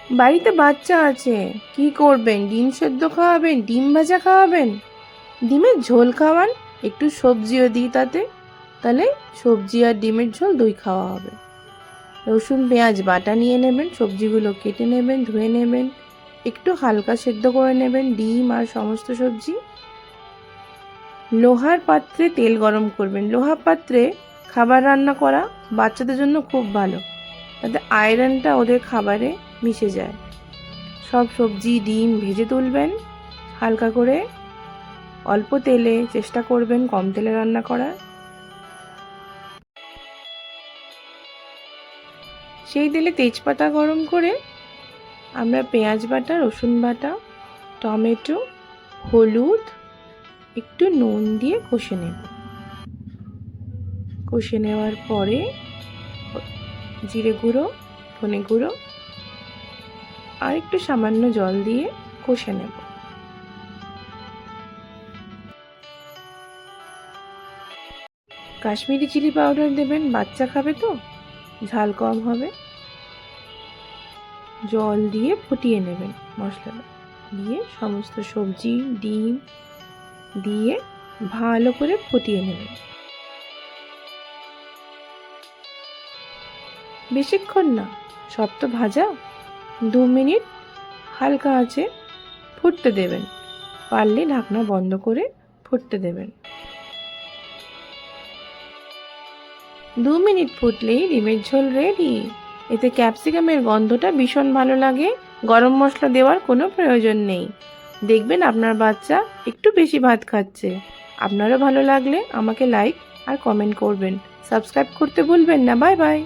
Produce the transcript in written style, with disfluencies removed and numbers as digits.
বাড়িতে বাচ্চা আছে, কি করবেন? ডিম সেদ্ধ খাওয়াবেন, ডিম ভাজা খাওয়াবেন, ডিমের ঝোল খাওয়ান, একটু সবজিও দিই তাতে, তাহলে সবজি আর ডিমের ঝোল দুই খাওয়া হবে। রসুন পেঁয়াজ বাটা নিয়ে নেবেন, সবজিগুলো কেটে নেবেন, ধুয়ে নেবেন, একটু হালকা সেদ্ধ করে নেবেন ডিম আর সমস্ত সবজি। লোহার পাত্রে তেল গরম করবেন। লোহার পাত্রে খাবার রান্না করা বাচ্চাদের জন্য খুব ভালো, তাতে আয়রনটা ওদের খাবারে মিশে যায়। সব সবজি ডিম ভেজে তুলবেন হালকা করে, অল্প তেলে, চেষ্টা করবেন কম তেলে রান্না করার। সেই তেলে তেজপাতা গরম করে আমরা পেঁয়াজ বাটা, রসুন বাটা, টমেটো, হলুদ, একটু নুন দিয়ে কষে নেব। কষে নেওয়ার পরে জিরে গুঁড়ো, ধনে গুঁড়ো আর একটু সামান্য জল দিয়ে কষে নেব। কাশ্মীরি চিলি পাউডার দেবেন, বাচ্চা খাবে তো, ঝাল কম হবে। জল দিয়ে ফুটিয়ে নেবেন মশলাটা, দিয়ে সমস্ত সবজি ডিম দিয়ে ভালো করে ফুটিয়ে নেবেন। বেশিক্ষণ না, সব তো ভাজা, 2 মিনিট হালকা আঁচে ফুটতে দেবেন, পারলে ঢাকনা বন্ধ করে ফুটতে দেবেন। 2 মিনিট ফুটলেই ডিমের ঝোল রেডি। এতে ক্যাপসিকামের গন্ধটা ভীষণ ভালো লাগে, গরম মশলা দেওয়ার কোনো প্রয়োজন নেই। দেখবেন আপনার বাচ্চা একটু বেশি ভাত খাচ্ছে। আপনারও ভালো লাগলে আমাকে লাইক আর কমেন্ট করবেন, সাবস্ক্রাইব করতে ভুলবেন না। Bye bye.